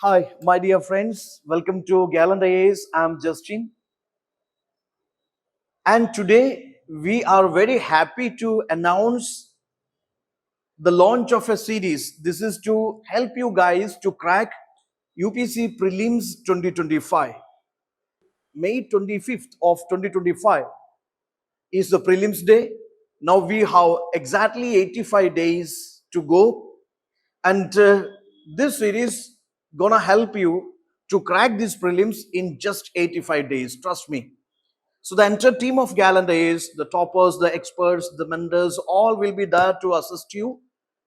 Hi, my dear friends. Welcome to Gallant IAS. I'm Justin. And today we are very happy to announce the launch of a series. This is to help you guys to crack UPSC Prelims 2025. May 25th of 2025 is the prelims day. Now we have exactly 85 days to go. And this series gonna help you to crack these prelims in just 85 days. Trust me. So the entire team of Gallant IAS, the toppers, the experts, the mentors, all will be there to assist you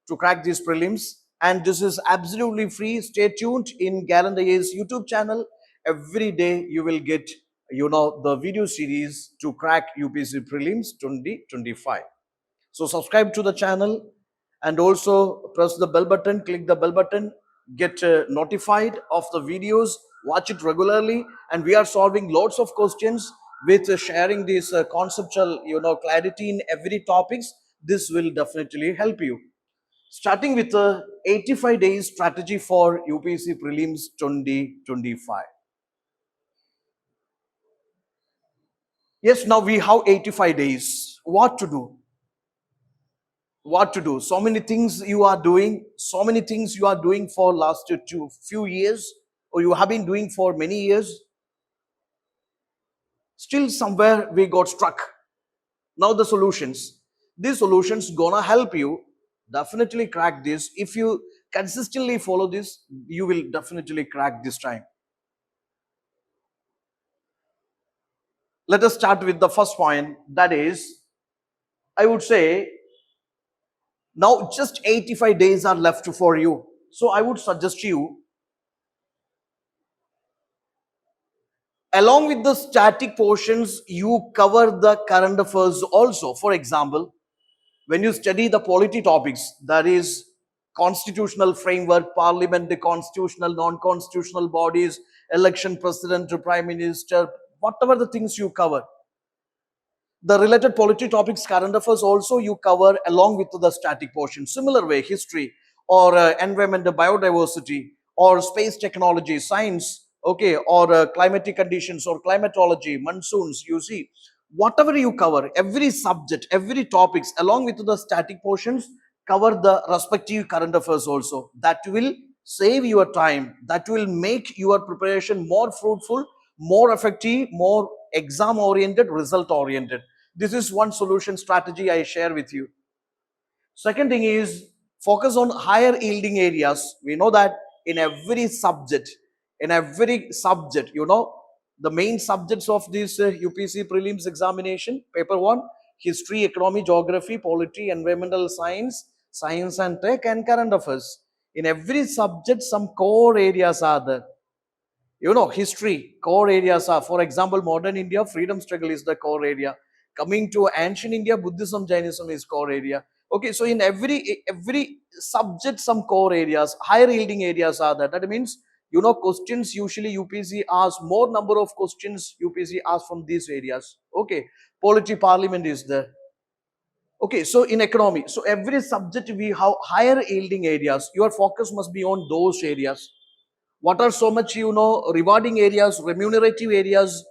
to crack these prelims. And this is absolutely free. Stay tuned in Gallant IAS YouTube channel. Every day you will get, the video series to crack UPSC Prelims 2025. So subscribe to the channel and also press the bell button, click the bell button, get notified of the videos, watch it regularly. And we are solving lots of questions with sharing this conceptual, clarity in every topics. This will definitely help you. Starting with the 85 days strategy for UPSC Prelims 2025. Yes, now we have 85 days. What to do? So many things you are doing, for last few years, or you have been doing for many years. Still somewhere we got stuck. Now the solutions, these solutions gonna help you definitely crack this. If you consistently follow this, you will definitely crack this time. Let us start with the first point. That is, I would say, now just 85 days are left for you. So I would suggest you, along with the static portions, you cover the current affairs also. For example, when you study the polity topics, that is constitutional framework, parliament, the constitutional, non-constitutional bodies, election, president, prime minister, whatever the things you cover, the related polity topics, current affairs also you cover along with the static portion. Similar way, history or environment, biodiversity, or space technology, science, okay, or climatic conditions or climatology, monsoons, you see, whatever you cover, every subject, every topics along with the static portions, cover the respective current affairs also. That will save your time, that will make your preparation more fruitful, more effective, more exam oriented, result oriented. This is one solution strategy I share with you. Second thing is, focus on higher yielding areas. We know that in every subject, the main subjects of this UPSC prelims examination, paper 1, history, economy, geography, polity, environmental science, science and tech, and current affairs. In every subject, some core areas are there. History, core areas are, for example, modern India, freedom struggle is the core area. Coming to ancient India, Buddhism, Jainism is core area. Okay, so in every subject, some core areas, higher yielding areas are there. That means, questions usually UPSC asks, more number of questions UPSC asks from these areas. Okay, polity, parliament is there. Okay, so in economy, so every subject we have higher yielding areas. Your focus must be on those areas. What are so much, rewarding areas, remunerative areas,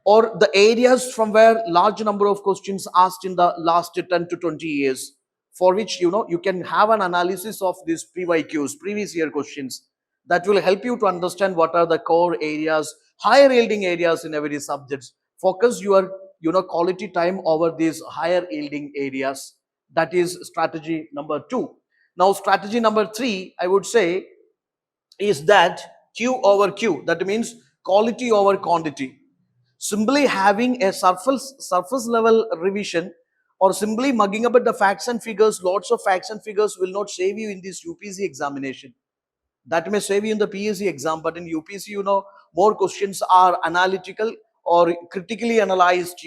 or the areas from where large number of questions asked in the last 10 to 20 years, for which, you can have an analysis of these PYQs, previous year questions. That will help you to understand what are the core areas, higher yielding areas in every subject. Focus your, quality time over these higher yielding areas. That is strategy number 2. Now, strategy number 3, I would say, is that Q over Q. That means quality over quantity. Simply having a surface level revision, or simply mugging up at the facts and figures, lots of facts and figures, will not save you in this UPSC examination. That may save you in the PSC exam, but in UPSC, more questions are analytical or critically analyzed,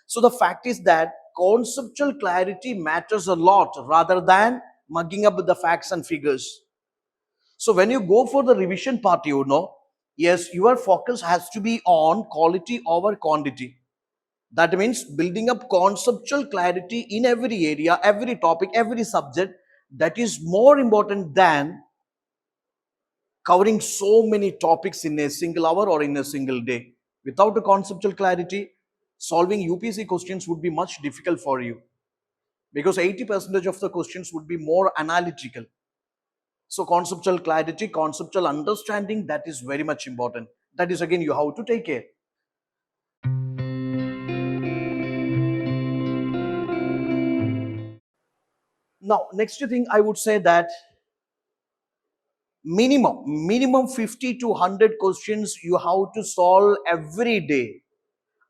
So the fact is that conceptual clarity matters a lot rather than mugging up with the facts and figures. So when you go for the revision part, yes, your focus has to be on quality over quantity. That means building up conceptual clarity in every area, every topic, every subject. That is more important than covering so many topics in a single hour or in a single day. Without a conceptual clarity, solving UPSC questions would be much difficult for you, because 80% of the questions would be more analytical. So conceptual clarity, conceptual understanding, that is very much important. That is again you have to take care. Now, next thing I would say that minimum 50 to 100 questions you have to solve every day.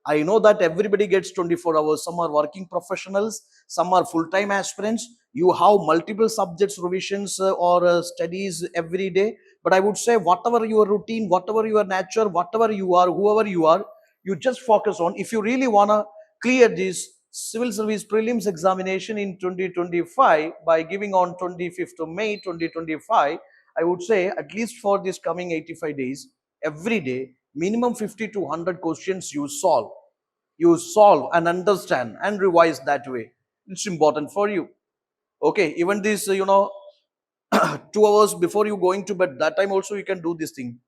I know that everybody gets 24 hours. Some are working professionals, some are full-time aspirants. You have multiple subjects revisions or studies every day. But I would say whatever your routine, whatever your nature, whatever you are, whoever you are, you just focus on. If you really want to clear this civil service prelims examination in 2025 by giving on 25th of May 2025, I would say at least for this coming 85 days, every day, minimum 50 to 100 questions you solve. You solve and understand and revise that way. It's important for you. Okay, even this, 2 hours before you going to bed, that time also you can do this thing.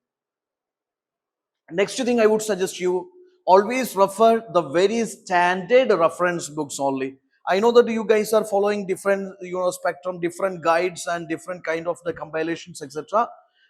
Next thing I would suggest you always refer the very standard reference books only. I know that you guys are following different spectrum, different guides and different kind of the compilations, etc.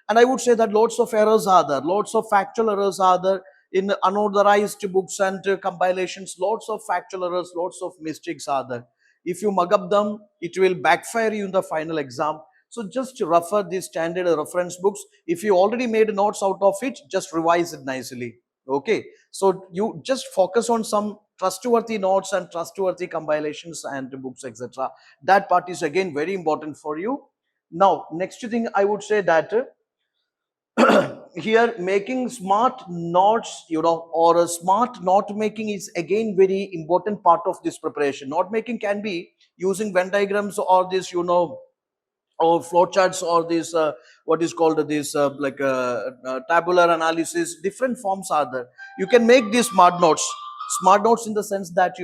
And I would say that lots of errors are there, lots of factual errors are there in unauthorized books and compilations. Lots of factual errors, lots of mistakes are there. If you mug up them, it will backfire you in the final exam. So just refer these standard reference books. If you already made notes out of it, just revise it nicely. Okay. So you just focus on some trustworthy notes and trustworthy compilations and books, etc. That part is again very important for you. Now, next thing I would say that here making smart notes, or a smart note making is again very important part of this preparation. Note making can be using Venn diagrams or this, or flowcharts or this what is called this tabular analysis. Different forms are there. You can make these smart notes in the sense that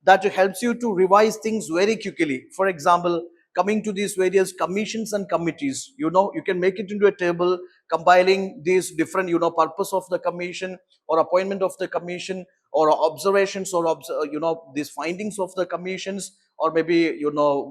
that helps you to revise things very quickly. For example, coming to these various commissions and committees, you can make it into a table compiling these different purpose of the commission or appointment of the commission or observations or these findings of the commissions, or maybe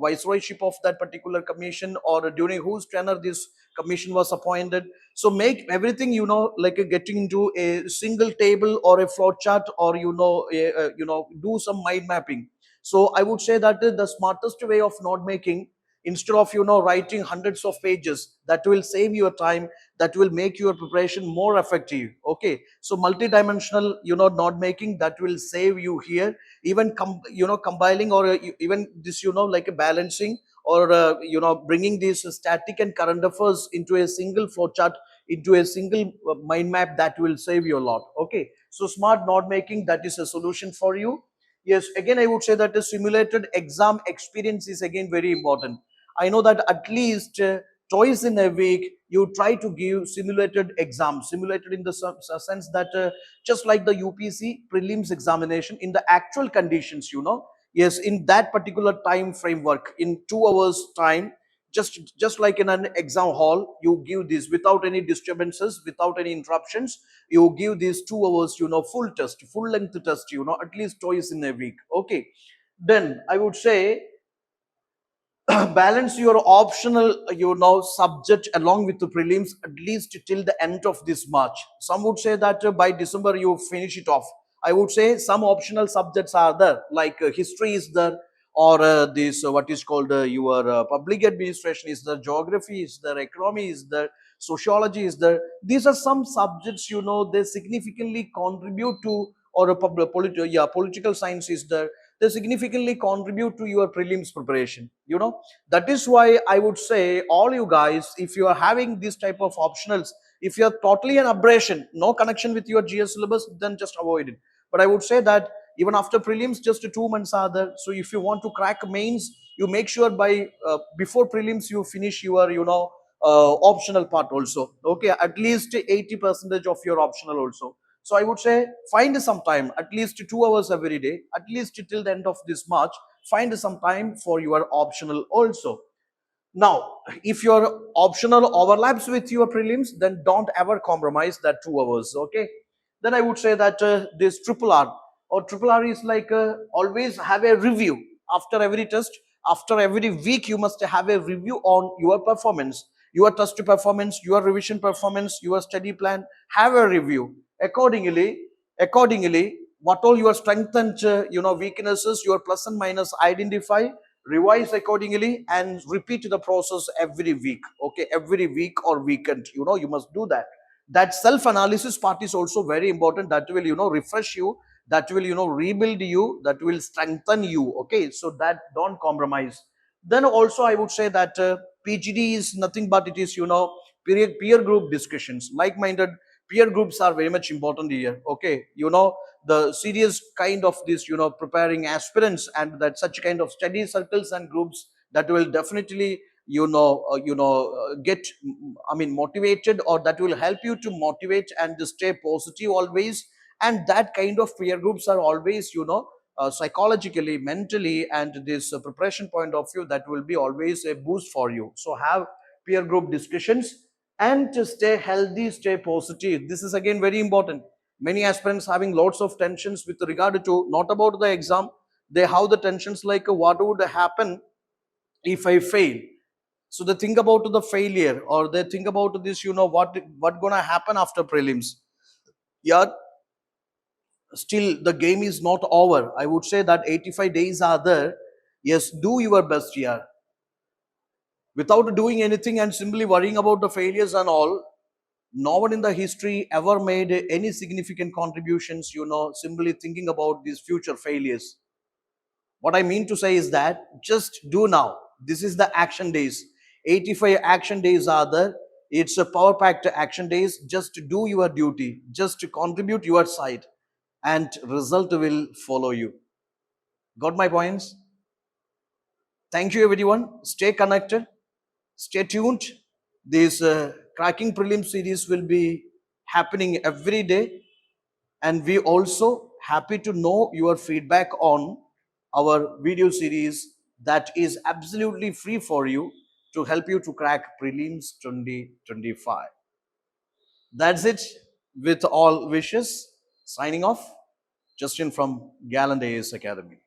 viceroyship of that particular commission, or during whose tenure this commission was appointed. So make everything like getting into a single table or a flow chart, or do some mind mapping. So I would say that the smartest way of note making, instead of writing hundreds of pages, that will save your time, that will make your preparation more effective. Okay, so multidimensional note making, that will save you here. Even compiling, or even this like a balancing, or bringing these static and current affairs into a single flowchart, into a single mind map, that will save you a lot. Okay, so smart note making, that is a solution for you. Yes, again I would say that the simulated exam experience is again very important. I know that at least twice in a week you try to give simulated exam. Simulated in the sense that just like the UPC prelims examination in the actual conditions, yes, in that particular time framework, in 2 hours time, just like in an exam hall, you give this without any disturbances, without any interruptions. You give these 2 hours, full test, full length test, at least twice in a week. Okay, then I would say balance your optional subject along with the prelims at least till the end of this March. Some would say that by December you finish it off. I would say some optional subjects are there, like history is there, or this what is called your public administration is there, geography is there, economy is there, sociology is there. These are some subjects, they significantly contribute to, or a political science is there, they significantly contribute to your prelims preparation. That is why I would say all you guys, if you are having this type of optionals, if you are totally an aberration, no connection with your GS syllabus, then just avoid it. But I would say that even after prelims, just 2 months are there. So if you want to crack mains, you make sure by before prelims you finish your optional part also. Okay, at least 80% of your optional also. So I would say find some time, at least 2 hours every day, at least till the end of this March. Find some time for your optional also. Now, if your optional overlaps with your prelims, then don't ever compromise that 2 hours. Okay. Then I would say that this triple R or triple R is like always have a review after every test. After every week, you must have a review on your performance, your test performance, your revision performance, your study plan. Have a review accordingly. Accordingly, what all your strength and weaknesses, your plus and minus identify, revise accordingly, and repeat the process every week. Okay, every week or weekend, you must do that. That self analysis part is also very important. That will refresh you, that will rebuild you, that will strengthen you. Okay, so that don't compromise. Then also I would say that PGD is nothing but it is peer group discussions. Like minded peer groups are very much important here. Okay, the serious kind of this preparing aspirants, and that such kind of study circles and groups, that will definitely get motivated, or that will help you to motivate and to stay positive always. And that kind of peer groups are always psychologically, mentally, and this preparation point of view, that will be always a boost for you. So have peer group discussions, and to stay healthy, stay positive. This is again very important. Many aspirants having lots of tensions with regard to not about the exam. They have the tensions like what would happen if I fail. So they think about the failure, or they think about this, what gonna happen after prelims. Yeah, still the game is not over. I would say that 85 days are there. Yes, do your best here. Without doing anything and simply worrying about the failures and all, no one in the history ever made any significant contributions, simply thinking about these future failures. What I mean to say is that just do now. This is the action days. 85 action days are there. It's a power packed action days. Just do your duty, just to contribute your side, and result will follow you. Got my points? Thank you, everyone. Stay connected, stay tuned. This cracking prelim series will be happening every day, and we also happy to know your feedback on our video series that is absolutely free for you, to help you to crack prelims 2025. That's it. With all wishes, signing off, Justin from Gallant IAS Academy.